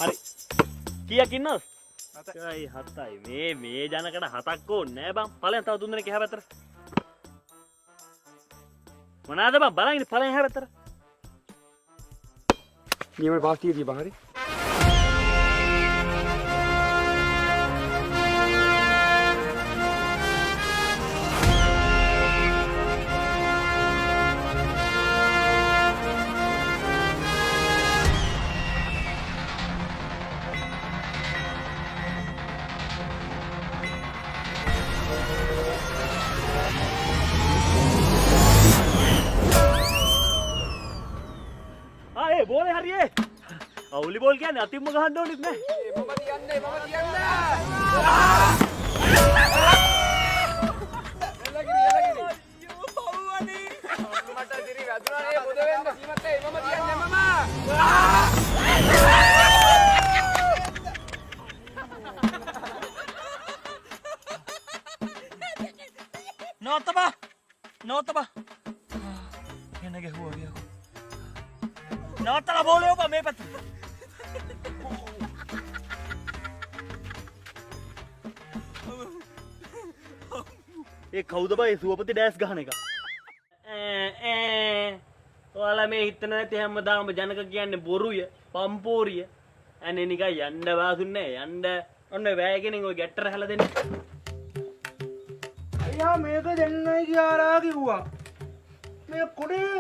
හරි. කීයක් ඉන්නවද? 7යි 7යි. මේ ජනකට 7ක් ඕනේ නෑ බං. ඵලයන් තව 3 දෙනෙක් එහා පැත්තට. මොනවාද බං බලන්න ඵලයන් එහා පැත්තට. නියම පාස්තිය දී බං හරි. බෝලේ හරියේ. අවුලි බෝල් කියන්නේ අතිම්ම ගහන්න ඕනෙත් නෑ. මම තියන්නේ. එලගිරි. අයියෝ පවුවනේ. මට දිරි වැදුනානේ පොද වෙන්න සීමත් මම තියන්නේ මම. නෝතබා. එන ගැහුවා ගියා. නවත්තලා බෝලේ ඔබ මේ පැත්තට. ඒ කවුද බයි සුවපති ඩෑස් ගහන එක? ඔයාලා මේ හිතන නැති හැමදාම ජනක කියන්නේ බොරුය, පම්පෝරිය. අනේ නිකන් යන්න වාසුන්නේ යන්න. ඔන්න වැයගෙනින් ඔය ගැට්ටර හැලා දෙන්න. අයියා මේක දෙන්නයි කියලා කිව්වා. මේ කොඩේ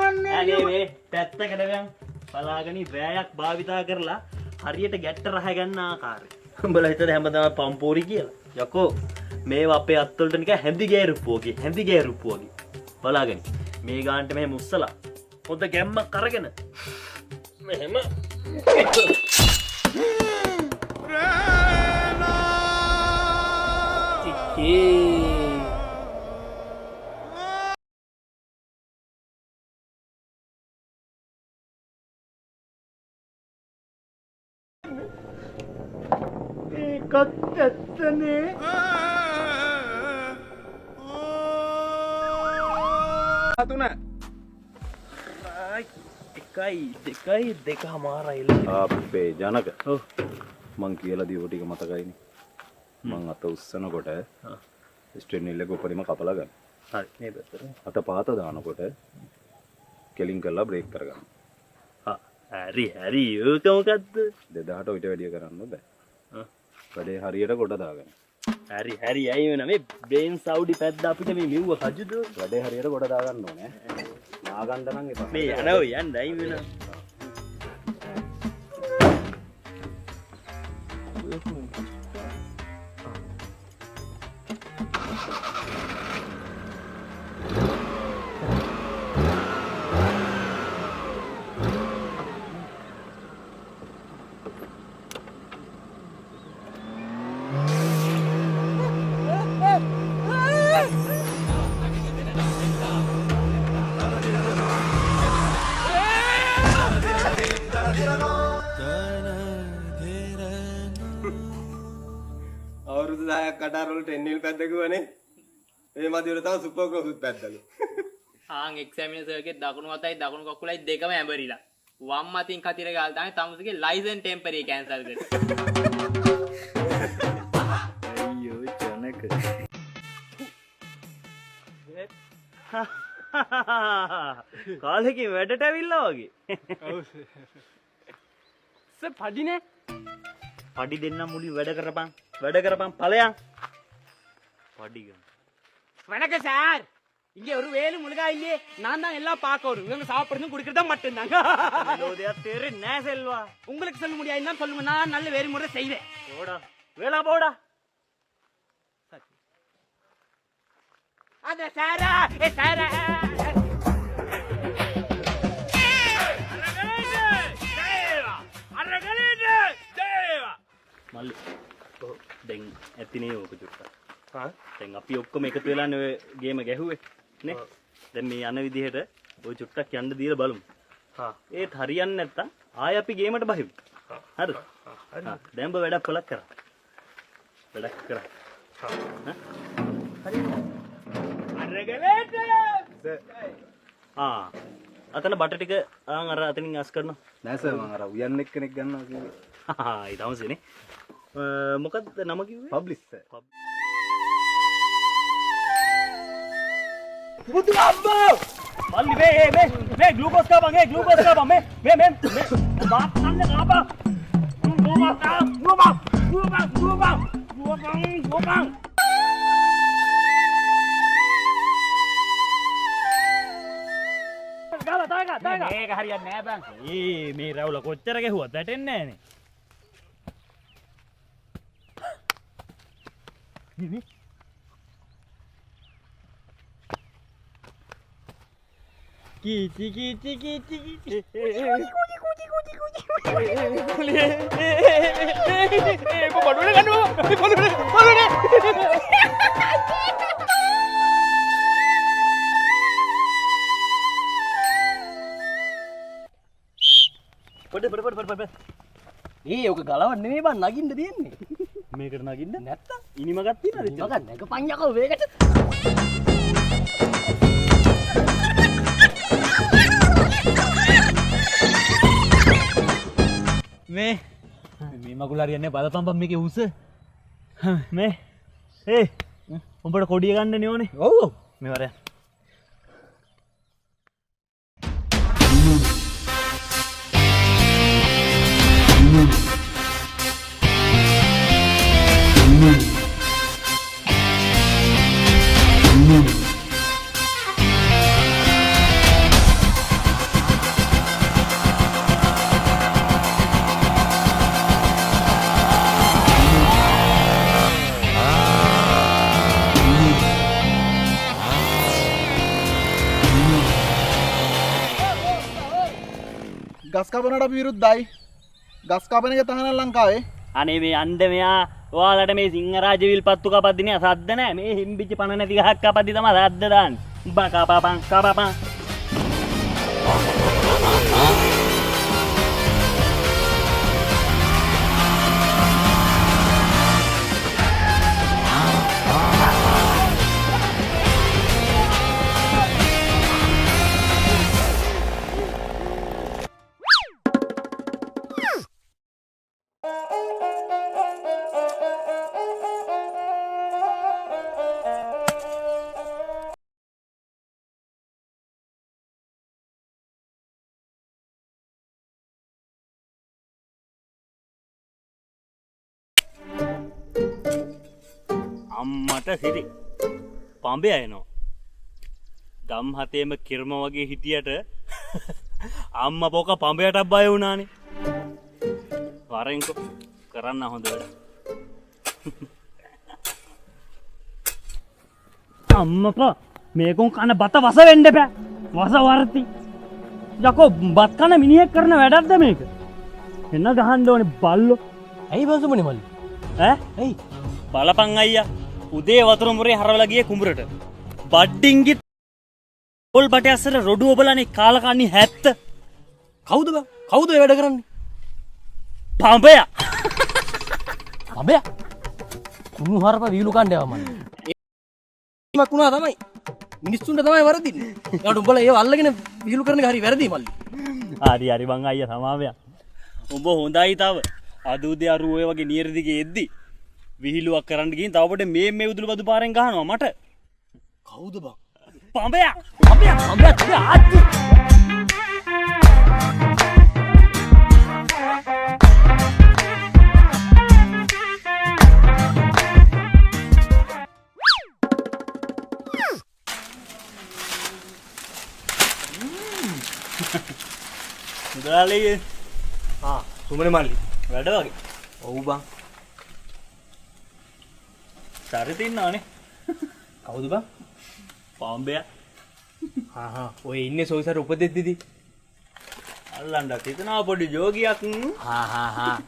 අනේ මේ පැත්තකට ගියන් බලාගෙන වැයක් භාවිතා කරලා හරියට ගැට්ට රහ ගන්න ආකාරය. උඹලා හිතද හැමදාම පම්පෝරි කියලා? යකෝ මේවා අපේ අත්වලට නිකන් හැඳි ගෑරුප්පු වගේ. බලාගෙන මේ ගානට මෙහෙම උස්සලා හොඳ ගැම්මක් අරගෙන මෙහෙම ඒකත් ඇත්තනේ. තුන. 1 2 2 අපේ ජනක. ඔව්. මං කියලා දීපු ටික මතකයිනේ. මං අත උස්සනකොට ස්ටෙනිල් එක උඩරිම කපලා ගන්න. හරි මේ පැත්තට. අත පාත දානකොට කෙලින් කරලා බ්‍රේක් කරගන්න. හරි ඒක මොකද්ද? 2000ට ඊට වැඩිය කරන්න බෑ. වැඩේ හරියට කොට දාගන්න. හරි ඇයි වෙන මේ බ්‍රේන් සවුඩි පැද්ද අපිට මේ මෙව්ව කජුද? වැඩේ හරියට කොට දාගන්න ඕනේ. නාගන්න නම් එපා. මේ යනවා යන්න අයි වෙන. අවුරුදු 10ක් කටාර වලට එන්නිල් පැද්දකුවනේ. මේ මදිවල තව සුපර් ක්‍රොසුත් පැද්දලු. ආන් එක්සැමිනර් සර්ගේ දකුණු අතයි දකුණු කකුලයි දෙකම ඇඹරිලා. වම් අතින් කතිර ගාල් තමයි තමුසේගේ ලයිසන් ටෙම්පරරි කැන්සල් කරේ. අයියෝ ජනක. කාලෙකින් වැඩට ඇවිල්ලා වගේ. පඩිනේ. පඩි දෙන්නම් මුලින් වැඩ කරපන් ඵලයන්. படி வணக்கம் சார். இங்க ஒரு வேலு முழுகா இல்லையே. நான் தான் எல்லாம் பார்க்க வரும். இவங்க சாப்பிடுறதும் குடிக்கிறதா மட்டும் தாங்க. என்ன செல்வா உங்களுக்கு சொல்ல முடியாது சொல்லுங்க. நான் நல்ல வேறு முறை செய்வேன். போடா வேளா போடா. அத சாரா ஏ சாரா මල්ලි දැන් ඇතිනේ ඕක චුට්ටක්. දැන් අපි ඔක්කොම එකතු වෙලානේ ඔය ගේම ගැහුවේ නේ. දැන් මේ යන විදිහට ඔය චුට්ටක් යන්න දීලා බලමු. ඒත් හරියන්නේ නැත්තම් ආයෙ අපි ගේමට බහිමු. හරිද? දැන් ඔබ වැඩක් කොලක් කරා. වැඩක් කරා. හරිද? අතන බට ටික අර අතනින් අස් කරනවා. නෑ සර් මම අර උයන් එක්කෙනෙක් ගන්නවා කිව්වේ. හා ඒ තමසනේ. මොකක්ද නම කිව්වේ? Publish sir. බුදු අම්මෝ! මල්ලි මේ ග්ලූකෝස් කාපන් මේ බාත් කන්න කාපන්. ගුවපන්. මේක හරියන්නේ නෑ බං. මේ රැවුල කොච්චර ගැහුවත් වැටෙන්නේ නෑනේ. ඔක ගලවන්න නෙමෙයි බං නගින්න තියෙන්නේ. මේකට නගින්න නැත්තම් ඉනිමගත් තියනද? මග නැගපන් යකෝ වේගට. මේ මගුල හරියන්නේ බලපන් මේකේ උස. මේ උඹට කොඩිය ගන්න ඕනේ. ඔව් මේ වරයන්. ගස් කපනට අපි විරුද්ධයි. ගස් කපන එක තහනම් ලංකාවේ. අනේ මේ අන්ද මෙයා ඔයාලට මේ සිංහරාජ විල්පත්තු කපද්දිනේ සද්ද නෑ. මේ හිම්බිච්ච පණ නැති ගහක් කපද්දි තමයි සද්ද දාන්නේ. උඹ කපපන්. අම්මට සිරි පඹය එනවා. ගම් හතේම කිර්ම වගේ හිටියට අම්මා පොක පඹයටත් බය වුණානේ. වරෙන්කෝ කරන්න හොඳ වැඩ. අම්මපා මේකුන් කන බත වස වෙන්න බෑ. වස වර්ති. යකෝ බත් කන මිනිහෙක් කරන වැඩක්ද මේක? එන්න ගහන්න ඕනේ බල්ලෝ. ඇයි බංසුමනේ මල්ලි? ඇයි බලපන් අයියා උදේ වතුර මුරේ හරවලා ගියේ කුඹරට බඩ්ඩින්ගි පොල් බටේ අස්සර රොඩු ඔබලානේ කාලකන්නේ 70 කවුද බං? කවුද ඒ වැඩ කරන්නේ? පඹයා අබේ කුණු හරප වීලු කණ්ඩේවා මල්ලි. ඒමක් වුණා තමයි. මිනිස්සුන්ට තමයි වරදින්නේ. ඒකට උඹලා ඒව අල්ලගෙන වීලු කරන එක හරි වැරදි මල්ලි. හරි බං අයියා සමාවයක්. උඹ හොඳයි තව. අද උදේ අර ඔය වගේ නියර දිගේ එද්දි විහිළුවක් කරන්න ගිහින් තව පොඩේ මේ උදුළු බදු පාරෙන් ගහනවා මට. කවුද බං? පඹයා ආච්චි. මුදලාලිගේ සුමනේ මල්ලි. වැඩ වගේ. ඔව් බං. සරිත ඉන්නවනේ. කවුද බං? පඹයා. ඔය ඉන්නේ සොයිසර උපදෙද්දිදී. අල්ලන්නත් හිතනවා පොඩි ජෝගියක්.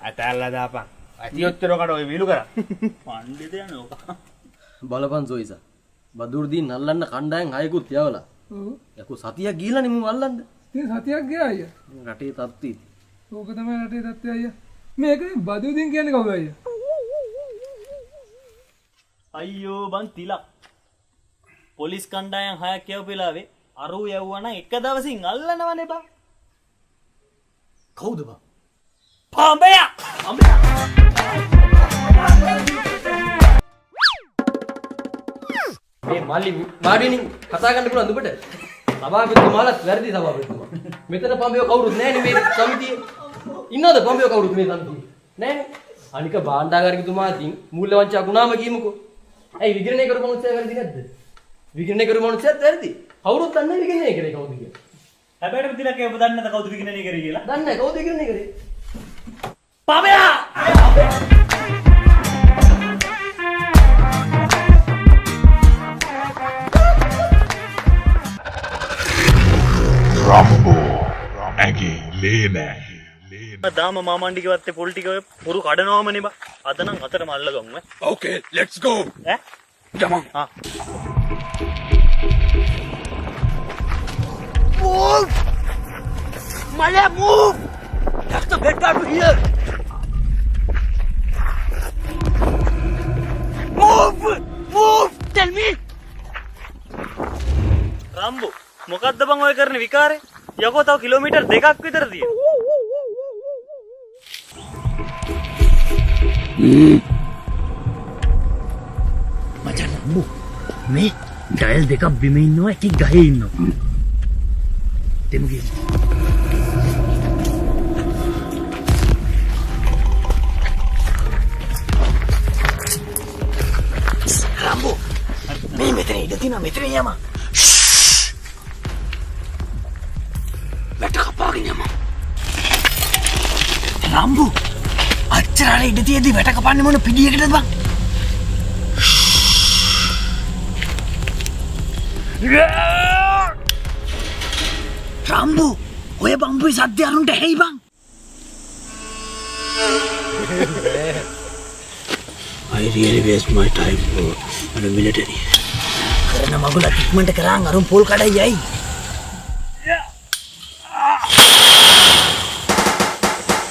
ඇතැල්ලා දාපන්. ඇතියොත්තර කට ඔය විලු කරා. පණ්ඩිතයන් ඕක. බලපන් සොයිසා. බදුරුදී නල්ලන්න කණ්ඩායම් 6කුත් යවලා. යකෝ සතියක් ගිහිලානේ මම අල්ලන්න. ඉතින් සතියක් ගියා අයියා. රටේ තත්ති. ඕක තමයි රටේ තත්ත්වය අයියා. මේක බදුදින් කියන්නේ කවුද අයියා? අයියෝ බං තිලක්. පොලිස් කණ්ඩායම් 6ක් කියවපු වෙලාවේ අරු යවුවා නම් එක දවසින් අල්ලනවනේ බං. කවුද බං? පාඹයා. මේ මල්ලි මාඩිනින් කතා කරන්න පුළුවන් දුබට. සභාපතිතුමාලත් වැරදි සභාපතිතුමා. මෙතන පඹයෝ කවුරුත් නැහැනේ මේ සමිතියේ. ඉන්නවද පඹයෝ කවුරුත් මේ සමිතියේ? නැහැනේ. අනික භාණ්ඩාගාරිකතුමා අතින් මූල්‍ය වංචා ගුණාම කියමුකෝ. ඇයි විග්‍රහණය කරපු මොනසෙ වැරදි නැද්ද? විග්‍රහණය කරපු මොනසෙත් වැරදි. කවුරුත් දන්නේ නැහැ විග්‍රහණය කරේ කවුද කියලා. හැබැයි ප්‍රතිලකේ ඔබ දන්නේ නැත කවුද විග්‍රහණය කරේ කියලා. දන්නේ නැහැ කවුද විග්‍රහණය කරේ? පාඹයා. දාම මාමණ්ඩිගේ වත්තේ පොල් ටික ඔය පුරු කඩනවමනේ බා. අද නම් අතරම අල්ලගමු ඈ. Okay, let's go. ඈ? Come on. ආ. රම්බෝ මොකද්ද බං ඔය කරන විකාරේ? යකෝ තව කිලෝමීටර් 2ක් විතර තියෙනවා. මචං රම්බෝ මේ ඩයල් දෙකක් බිම ඉන්නවා එකක් ගහේ ඉන්නවා. දෙමු ගිහින්. රම්බෝ මේ මෙතන ඉඳ තිනා මෙතන යම. වැට කපාගෙන යම. රම්බෝ අච්චර ඉඳ තියදී වැට කපන්නේ මොන පිටියකටද බං? රම්බෝ ඔය බම්බුයි සද්ද අරුන්ට ඇයි බං? I really waste my time for the military. කරන මගුල ටික්මන්ට කරාන් අරුන් පොල් කඩයි යයි.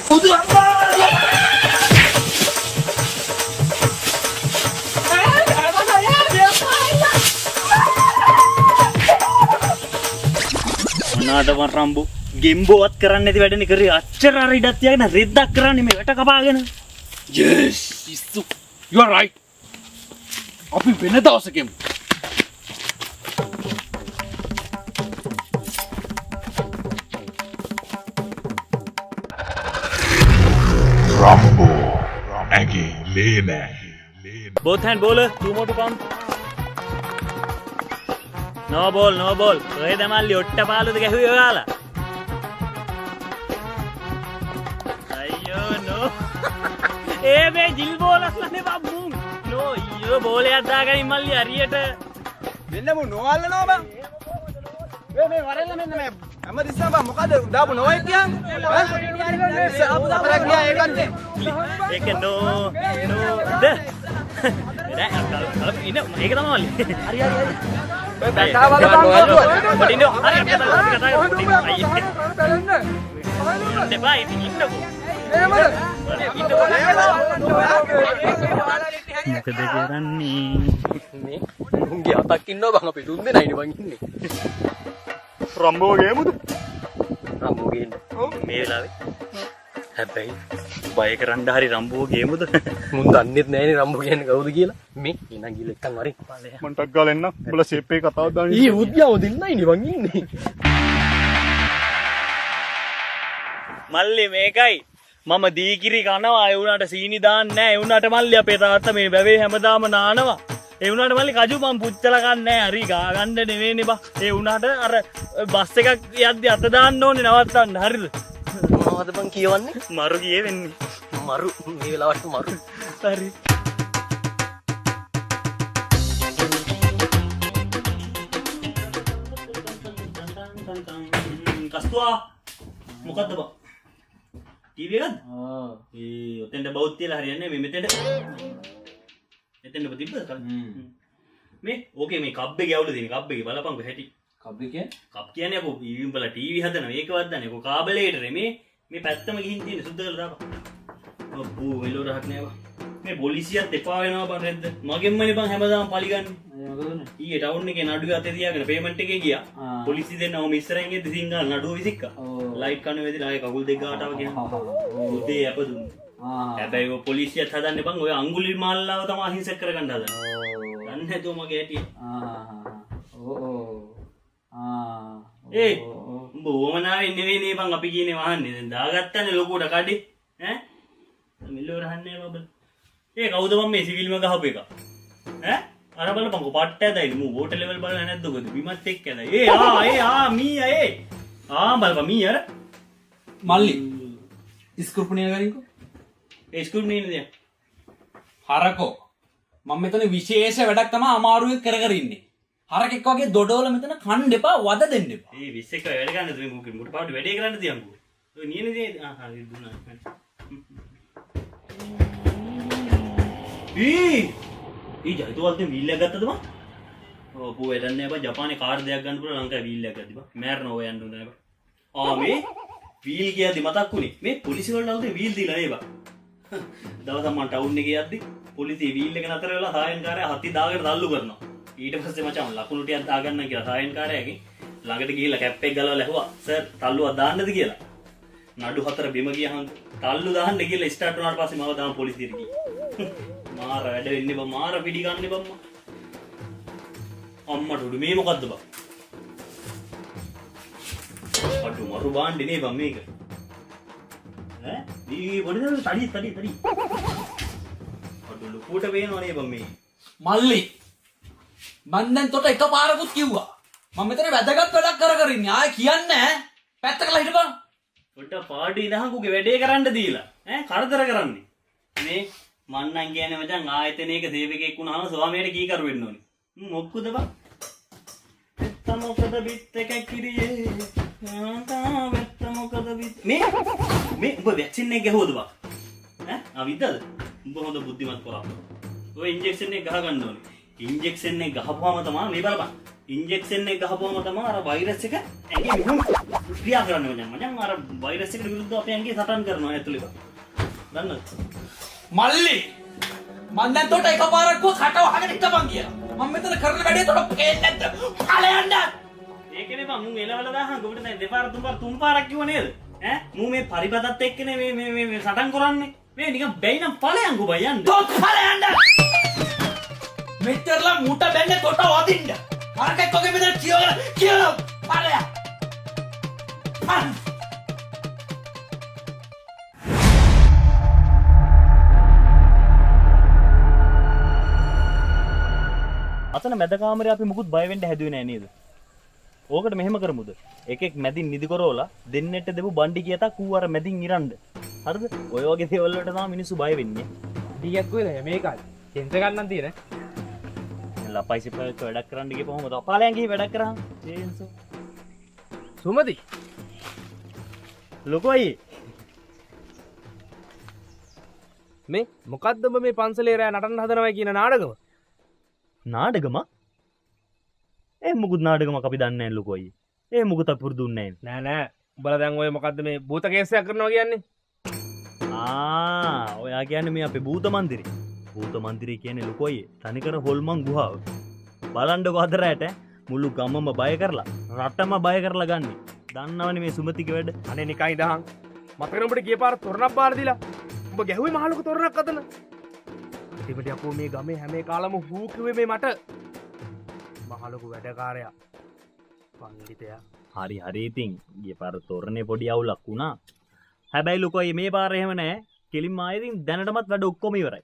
බුදු අම්මා! මොනවාද රම්බෝ ගෙම්බෝවත් කරන්නේ නැති වැඩනේ කරේ අච්චර අර ඉඩක් තියාගෙන රෙද්දක් කරන්නේ මේ වැට කපාගෙන. Yes, you are right. අපි වෙන දවසකෙමු. Both hand bowler, 2 more to come. No ball, no ball. ඔය දමල්ලි ඔට්ට පාලුද ගැහුවේ ඔයාලා? අයියෝ no. ඒ මේ ජිල් බෝලස් නේ බම්මුන්. no ඊයෝ බෝලයක් දාගනින් මල්ලි හරියට. දෙන්න මු නොවල්ලනවා බං. මේ වරෙල්ල මෙන්න මේ හැමතිස්සම බං මොකද දාපු නොවයි කියන්නේ? අපරක් ගියා ඒකත්. ඒක no ද. ඒක තමයි මල්ලි. හරි. බැටා බලපන් කොටුව. කොටින්ඩෝ හරි අපි කතා කරමු. අයියේ. දෙපා ඉතින් ඉන්නකෝ. මොකද කරන්නේ? මේ උන්ගේ අතක් ඉන්නවා බං අපි දුන් දෙනයිනේ බං ඉන්නේ. රම්බෝ ගේමුද? රම්බෝ ගේන්න. මේ වෙලාවේ. හැබැයි බය කරන්න හරි රම්බෝ ගේමුද? මුන් දන්නෙත් නෑනේ රම්බෝ කියන්නේ කවුද කියලා. මේ එනන් ගිහලා එක්කන් වරින්. මන්ටක් ගාලා එන්න. උඹලා ෂේප් එකේ කතාවක් දාන්න. ඊ උද්‍යාව දෙන්නයිනේ බං ඉන්නේ. මල්ලි මේකයි මම දීකිරි කනවා ඒ වුණාට සීනි දාන්නේ නැහැ ඒ වුණාට මල්ලි අපේ තාත්තා මේ වැවේ හැමදාම නානවා ඒ වුණාට මල්ලි කජු මම පුච්චලා ගන්න නැහැ හරි ගා ගන්න නෙවෙයිනේ බා ඒ වුණාට අර බස් එකක් යද්දි අත දාන්න ඕනේ නවත්තන්න හරිද මොනවද බං කියවන්නේ මරු ගියේ වෙන්නේ මරු මේ වෙලාවට මරු හරි කස්තුවා මොකද්ද බා ටීවී එකක්ද? ඒ ඔතෙන්ට බවුත් තියලා හරියන්නේ මේ මෙතෙන්ට. එතෙන්ට තිබ්බද කල්? මේ ඕකේ මේ කබ් එකේ අවුල දෙන්නේ කබ් එකේ බලපන්කො හැටි. කබ් එකේ? කබ් කියන්නේ අපෝ ඊවීම් වල ටීවී හදනවා ඒකවත් දන්නේ. කො කාබලේට මේ පැත්තම ගිහින් තියෙන සුද්ධ කරලා දාපන්. ඔබ්බෝ වෙලෝ රහක් නෑ බා. මේ පොලිසියත් එපා වෙනවා බං රෙද්ද. මගෙන්මනේ බං හැමදාම පලි ගන්න. ඊයේ ටවුන් එකේ නඩුව අතේ තියාගෙන පේමන්ට් එකේ ගියා. පොලිසිය දෙන්නවම ඉස්සරහින් ගිහින් සිංහල නඩුව විසික්කා. ලයිට් කණු වෙදිලා ආයේ කකුල් දෙක ගාටව ගියා. උදේ අපදුන්නේ. හැබැයි ඔය පොලිසියත් හදන්නේ බං ඔය අඟුලි මාල්ලාව තමයි අහිංසක කරගන්න හදන්නේ. දන්නේ නැතුව මගේ ඇටි. ඒ උඹ ඕමනාවෙන් නෙවෙයි නේ බං අපි කියන්නේ වහන්නේ. දැන් දාගත්තනේ ලොකුට කඩේ. ඈ? මිල්ලෝ රහන්නේ බබල්. ඒ කවුද මම මේ සිවිල්ම ගහපු එක? ඈ? අර බලපන් කොපට්ට ඇදයි මූ වෝටර් ලෙවල් බලලා නැද්ද ඔකද? බිමත් එක්ක ඇදයි. මීයා ඒ. බලපන් මීයා. මල්ලි. ස්ක්‍රූප්නිය ගරින්කෝ. ඒ ස්ක්‍රූප්නිය නේද? හරකෝ. මම මෙතන විශේෂ වැඩක් තමයි අමාරුවේ කර ඉන්නේ. හරකෙක් වගේ දොඩවල මෙතන කන්න එපා වද දෙන්න එපා. ඒ 20 එක වැඩ ගන්නද මේ මුට පාඩු වැඩේ කරන්න තියන්කෝ. ඔය නියනේ හරි දුන්නා. ඊ ජයිතුවල්ට වීල් එකක් ගත්තද බං? ඔව් පෝ වැඩන්නේ බං ජපානයේ කාර් දෙයක් ගන්න පුළුවන් ලංකාවේ වීල් එකක් ගත්තද බං? මෑරන ඔය යන්න හොඳ නෑ බං. මේ වීල් කියද්දි මතක් වුණේ මේ පොලිසිය වලට આવුනේ වීල් දීලා නේ බං. දවසක් මම ටවුන් එකේ යද්දි පොලිසිය වීල් එක නතර වෙලා සායන්කාරයා හති දාගෙන තල්ලු කරනවා. ඊට පස්සේ මචං ලකුණු ටිකක් දාගන්න කියලා සායන්කාරයාගෙන් ළඟට ගිහිල්ලා කැප් එක ගලවලා ඇහුවා සර් තල්ලුවක් දාන්නද කියලා. නඩු 4 බිම ගියහම තල්ලු දාන්න කියලා ස්ටාර්ට් වුණාට පස්සේ මම දාම පොලිසියට ගියා. මාර වැඩ වෙන්නේ බං මාර පිටි ගන්න බං අම්මට උඩු මේ මොකද්ද බං? අඩු මරු බාන්නේ නේ බං මේක. ඈ මේ පොඩි තඩි. අඩු ලුකුට වේනව නේ බං මේ. මල්ලි. මං දැන් තොට එකපාරකුත් කිව්වා. මම මෙතන වැදගත් වැඩක් කර ඉන්නේ. ආයේ කියන්නේ නැහැ. පැත්තකලා හිටපන්. ඔට පාඩු ඉඳහකුගේ වැඩේ කරන්න දීලා ඈ කරදර කරන්නේ. මේ මන්නම් කියන්නේ මචං ආයතනයක සේවකයෙක් වුණාම ස්වාමියාට කීකරු වෙන්න ඕනේ. මොක්කුද බං? වෙත්ත මොකද බිත් එක කිරියේ. වෙත්ත මොකද බිත් මේ උඹ වැක්සින් එක ගහුවද බං? ඈ අවිද්දද? උඹ හොඳ බුද්ධිමත් කරා. ඔය ඉන්ජෙක්ෂන් එක ගහ ගන්න ඕනේ. ඉන්ජෙක්ෂන් එක ගහපුවාම තමයි මේ බලපන්. ඉන්ජෙක්ෂන් එක ගහපුවාම තමයි අර වෛරස් එක ඇඟේ මෙහෙම ක්‍රියා කරන්නේ මචං. අර වෛරස් එකට විරුද්ධව අපේ ඇඟේ සටන් කරනවා ඇතුළේ බං. දන්නවද? මල්ලි. මං දැන් තොට එකපාරක්ව කට වහගෙන හිටපන් කියලා. මම මෙතන කරන වැඩේ තොට පේන්නේ නැද්ද? ඵලයන්ද? ඒකනේ බං මුන් එලවල දාහන් ඔබට දැන් දෙපාර තුන් පාරක් කිව්ව නේද? ඈ මූ මේ පරිපතත් එක්කනේ මේ සටන් කරන්නේ. මේ නිකන් බැයි නම් ඵලයන් ගොබ යන්න. තොත් ඵලයන්ද? මෙච්චරලා මුට බැන්නේ තොට වදින්න. හරකෙක් වගේ මෙතන කියලා ඵලයන්. අතන මැද කාමරේ අපි මුකුත් බය වෙන්න හැදුවේ නෑ නේද? ඕකට මෙහෙම කරමුද? එකෙක් මැදින් නිදි කරවලා දෙන්නෙට දෙපු බණ්ඩි කියතක් ඌ අර මැදින් ඉරන්න. හරිද? ඔය වගේ දේවල් වලට තමයි මිනිස්සු බය වෙන්නේ. ඩීයක් කොහෙද මේකයි? කෙන්ස ගන්නන් තියෙන. ලපයි සිපලට වැඩක් කරන්න ගිහපුවම තපාලයන් ගිහින් වැඩක් කරාම චේන්ස්. සුමති. ලොකෝයි. මේ මොකද්ද ඔබ මේ පන්සලේ රෑ නටන්න හදනවා කියන නාටකම? නාඩගම මුකුත් නාඩගමක් අපි දන්නේ නැහැ ලොකෝයි. මුකුත් අපි පුරුදුන්නේ නැහැ. නෑ උඹලා දැන් ඔය මොකද්ද මේ භූත කේසයක් කරනවා කියන්නේ? ඔයා කියන්නේ මේ අපේ භූත මන්දිරේ. භූත මන්දිරේ කියන්නේ ලොකෝයි තනිකර හොල්මන් ගුහාව. බලන්නකො අදරයට මුළු ගමම බය කරලා රටම බය කරලා ගන්න. දන්නවනේ මේ සුමතිගේ වැඩ. අනේ නිකන් ඉදහන්. මතකද උඹට ගිය පාර තොරණක් බාර දීලා? උඹ ගැහුවේ මහලොකු තොරණක් අතන. ඉතින් අපෝ මේ ගමේ හැම කාලම හූ කිව්වේ මේ මට. මහලොකු වැඩකාරයා. පඬිතයා. හරි ඉතින් ගිය පාර තොරණේ පොඩි අවුලක් වුණා. හැබැයි ලොකෝයි මේ පාර එහෙම නැහැ. කෙලින්ම ආයෙත් දැනටමත් වැඩ ඔක්කොම ඉවරයි.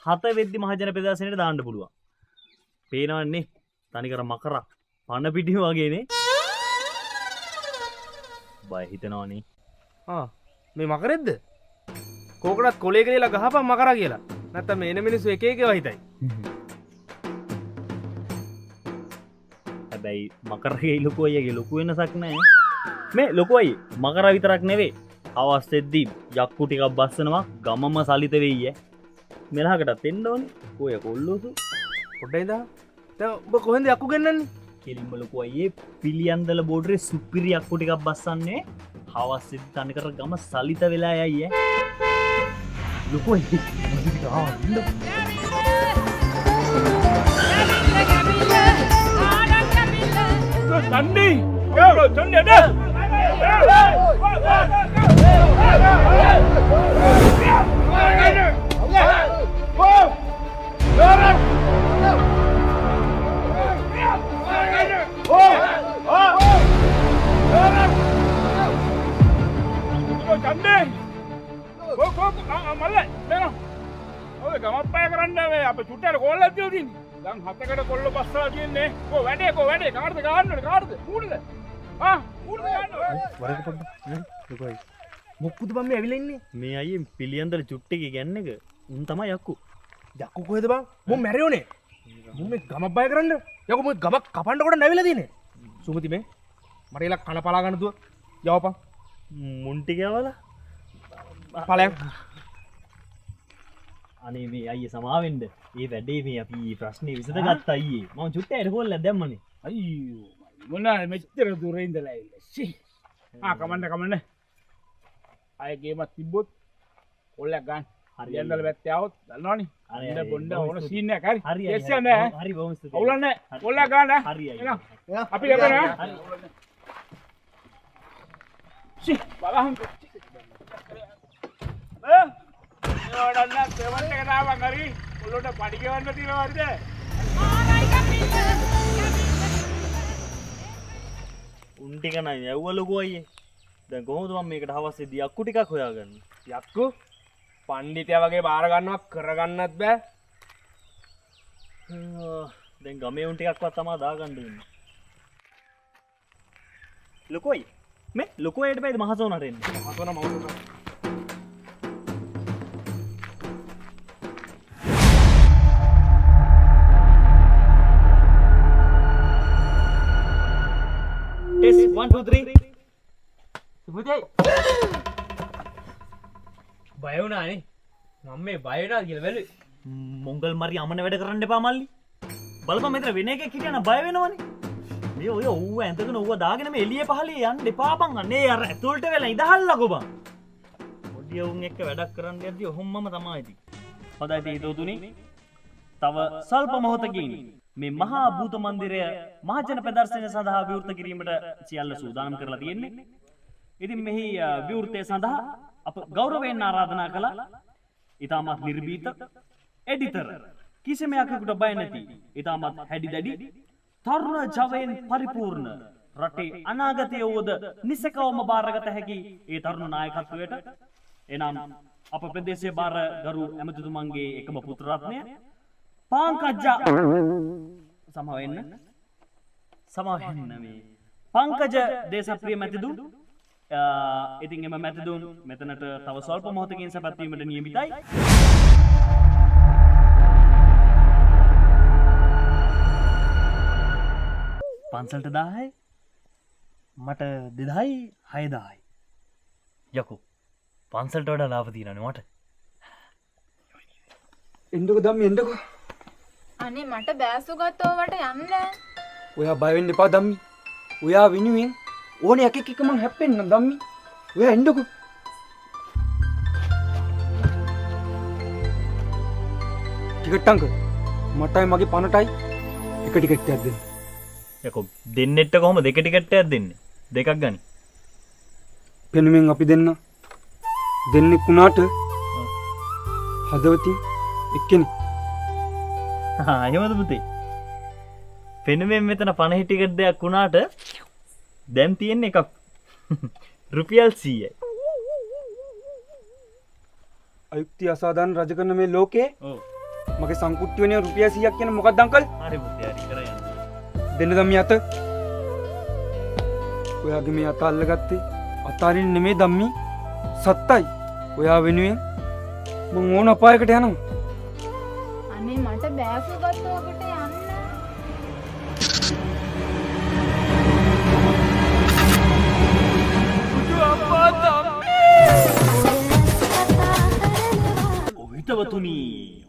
7 වෙද්දි මහජන ප්‍රදර්ශනයට දාන්න පුළුවන්. පේනවන්නේ තනිකර මකරක් පණ පිටිම වගේනේ. බය හිතනවනේ. මේ මකරෙද්ද? කෝකටත් කොලේ කියලා ගහපන් මකරා කියලා. නැත්තම් මේ එන මිනිස්සු එක එකව හිතයි. හැබැයි මකරගේ ලොකෝයිගේ ලොකු වෙනසක් නැහැ. මේ ලොකෝයි මකරා විතරක් නෙවෙයි. අවස්සෙද්දී යක්කු ටිකක් බස්සනවා ගමම සලිත වෙයි ඈ. මෙලහකටත් එන්න ඕනේ. කොය කොල්ලෝසු. පොඩ්ඩයි දා. දැන් ඔබ කොහෙන්ද යක්කු ගෙන්නන්නේ? කෙලින්ම ලොකෝ අයියේ පිළියන්දල බෝඩරේ සුපිරි යක්කු ටිකක් බස්සන්නේ. හවස්සෙද්දී තනිකර ගම සලිත වෙලා යයි ඈ. ලොකෝ අයියේ Tandi. Yo, Tandi ada. Tandi. Malai. Mana? ඔය ගමප්පය කරන්න මේ අපේ චුට්ටට කොල්ලක් දියෝ තින්නේ. දැන් හතකට කොල්ල බස්සලා තියන්නේ. කො වැඩේ කාටද ගහන්න ඕනේ කාටද? ඌටද? ඌටද ගන්න ඕනේ. වරක පොඩ්ඩක්. ලොකෝයි. මොක්කුද බම් මේ ඇවිල්ලා ඉන්නේ? මේ අයියේ පිළියන්දල චුට්ටිගේ ගැන්න එක උන් තමයි යක්කු. යක්කු කොහෙද බං? මොන් මැරෙවනේ. මොන් මේ ගමප්පය කරන්න. යකෝ මේ ගමක් කපන්න කොට නැවිලා තින්නේ. සුමති මේ මට ඉලක් කන පලා ගන්න දුව. යවපන්. මුන්ටි ගවලා. පලයන්. අනේ මේ අයියේ සමාවෙන්න. ඒ වැඩේ මේ අපි ප්‍රශ්නේ විසඳගත්ත අයියේ. මම චුට්ටයට කොල්ලක් දැම්මනේ. අයියෝ මොනවා මෙච්චර දුර ඉඳලා ඇවිල්ලා. ෂී. කමන්න. අය ගේමක් තිබ්බොත් කොල්ලක් ගන්න. හරි යන්නල පැත්තේ આવොත් දන්නවනේ. අන්න බොණ්ඩ ඕන සීන් එකක් හරි. හරි yes නෑ. හරි බොහොම ස්තුතියි. අවුලක් නෑ. කොල්ලක් ගන්න. හරි අයියේ. එනවා. අපි ලැබෙනවා. ෂී බලහන්. ඒවඩන්න දෙවන්න එක නාමක් හරි. ඔලොට පඩි ගෙවන්න තියෙනවා හරිද? උන් ටික නයි යව්වලුකෝ අයියේ. දැන් කොහොමද මම මේකට හවස්සේදී අක්කු ටිකක් හොයාගන්නේ? යක්කු පණ්ඩිතයා වගේ බාර ගන්නවක් කරගන්නත් බෑ. දැන් ගමේ උන් ටිකක්වත් තමයි දාගන්න ඉන්නේ. ලොකෝයි මේ ලොකෝයට බයිද මහසෝනට එන්නේ? මහසෝන මවුන. Test 1 2 3. සුබුදේ. බය වුණානේ. මම මේ බය වෙනවා කියලා බැලුවේ. මොංගල් මරි අමන වැඩ කරන්න එපා මල්ලි. බලපන් මෙතන වෙන එකෙක් හිටියනම් බය වෙනවනේ. මේ ඔය ඌව ඇඳගෙන ඌව දාගෙන මේ එළියේ පහළියේ යන්න එපා බං. අනේ අර ඇතුළට වෙලා ඉඳහල්ලකෝ බං. පොඩි උන් එක්ක වැඩක් කරන්න යද්දි ඔහොමම තමයි ඉතින්. හොඳයි තීතෝතුනි. තව සල්ප මොහොතකින් මේ මහා භූත මන්දිරය මහජන ප්‍රදර්ශනය සඳහා විවෘත කිරීමට සියල්ල සූදානම් කරලා තියෙන්නේ. ඉතින් මෙහි විවෘතය සඳහා අප ගෞරවයෙන් ආරාධනා කළා ඊටමත් නිර්භීත එඩිටර් කිසිම යකෙකුට බය නැති ඊටමත් හැඩි දැඩි තරුණ ජවයෙන් පරිපූර්ණ රටේ අනාගතය වූද නිසකවම බාරගත හැකි ඒ තරුණ නායකත්වයට එනම් අප ප්‍රදේශයේ බාර ගරු ඇමතිතුමන්ගේ එකම පුත්‍ර රත්නය පාංකජ්ජා සමවෙන්න මේ පංකජ දේශප්‍රිය මැතිදුන් ඉතින් එම මැතිදුන් මෙතනට තව ස්වල්ප මොහොතකින් සැපත්වීමට නියමිතයි. පන්සල්ට 1000යි මට 2000යි 6000යි. යකෝ පන්සල්ට වඩා ලාභ තියෙනවනේ මට. එන්නකො ධම්මි එන්නකො. අනේ මට බෑසු ගත්තවට යන්න. ඔයා බය වෙන්න එපා ධම්මි. ඔයා වෙනුවෙන් ඕනේ එකෙක් එක මං හැප්පෙන්න ධම්මි. ඔයා එන්නකො. ටිකට් අංක මටයි මගේ පනටයි එක ටිකට් එකක් දෙන්න. යකෝ දෙන්නෙට කොහොම දෙක ටිකට් එකක් දෙන්නේ? දෙකක් ගනි. පෙනුමෙන් අපි දෙන්න දෙන්නෙක් වුණාට හදවතින් එක්කෙනෙක්. එහෙමද පුතේ? පෙනුමෙන් මෙතන 50 ටිකට් දෙයක් වුණාට දැන් තියෙන්නේ එකක් රුපියල් 100යි. අයුක්ති අසාධාරණ රජ කරන මේ ලෝකේ ඔව් මගේ සංකුට්ටි වෙන රුපියල් 100ක් කියන මොකක්ද අංකල්? හරි පුතේ හරි කරා යන්න. දෙන්න ධම්මි අත. ඔයාගේ මේ අත අල්ලගත්තේ අතාරින් නෙමෙයි ධම්මි සත්තයි. ඔයා වෙනුවෙන් මං ඕන අපායකට යනවා. අනේ මට බෑසු ගත්තවට යන්න. ඔහිතවතුනි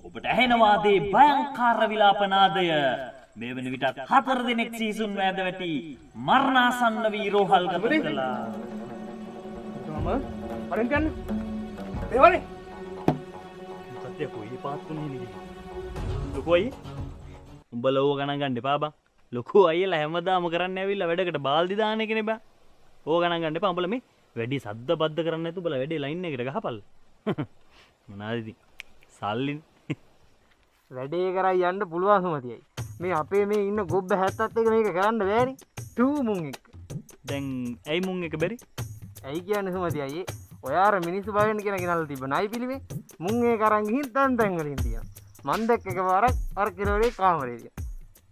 ඔබට ඇහෙනවාදේ භයංකාර විලාපනාදය. මේ වන විටත් 4 දිනක් සීසුන් වැද වැටි මරණාසන්න වී රෝහල්ගත කළා. මම පරෙන් ගන්න. මේවනේ. සත්‍ය කොයි පාත්තුනේ නේ. ලොකෝයි උඹ ලෝව ගණන් ගන්න එපා බං. ලොකු අයියලා හැමදාම කරන්න ඇවිල්ලා වැඩකට බාල්දි දාන එකනේ බා. ඕක ගණන් ගන්න එපා. උඹලා මේ වැඩි සද්ද බද්ද කරන්න නැතු උඹලා වැඩි ලයින් එකට ගහපල්ල. මොනවාද ඉතින්? සල්ලින්. වැඩේ කරා යන්න පුළුවන් සුමතියයි. මේ අපේ මේ ඉන්න ගොබ්බ 70ත් එක මේක කරන්න බෑනේ. ටූ මුන් එක. දැන් ඇයි මුන් එක බැරි? ඇයි කියන්නේ සුමතියයි? ඔයාර මිනිස්සු බයෙන් කියන ගෙනල්ලා තිබ්බ නයි පිළිමේ. මුන් ඒක අරන් ගිහින් තැන් වලින් තියනවා. මන් දැක්ක එකපාරක් අර කිරෝලේ කාමරේ තියනවා.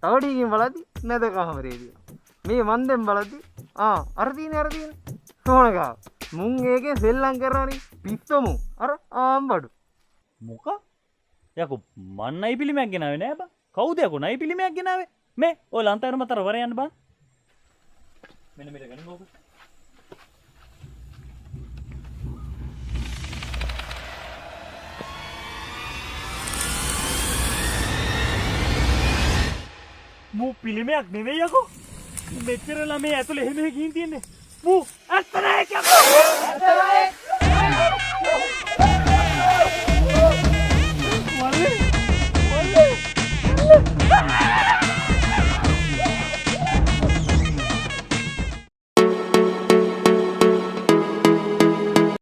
තවඩියකින් බලද්දි නැද කාමරේ තියනවා. මේ මන් දැන් බලද්දි අර තියෙන සෝනකා මුන් ඒකේ සෙල්ලම් කරනවනේ පිස්සොමු අර ආම්බඩු මොක? යකෝ මන් නයි පිළිමයක් ගෙනාවේ නෑ බා. කවුද යකෝ නයි පිළිමයක් ගෙනාවේ? මේ ඔය ලන්තෑර මතර වර යන්න බා. මෙන්න මෙතන ගන්න ඕක. මූ පිළිමයක් නෙවෙයි යකෝ. මෙච්චර ළමයි ඇතුලේ එහෙම ගිහින් තියන්නේ. මූ ඇත්තට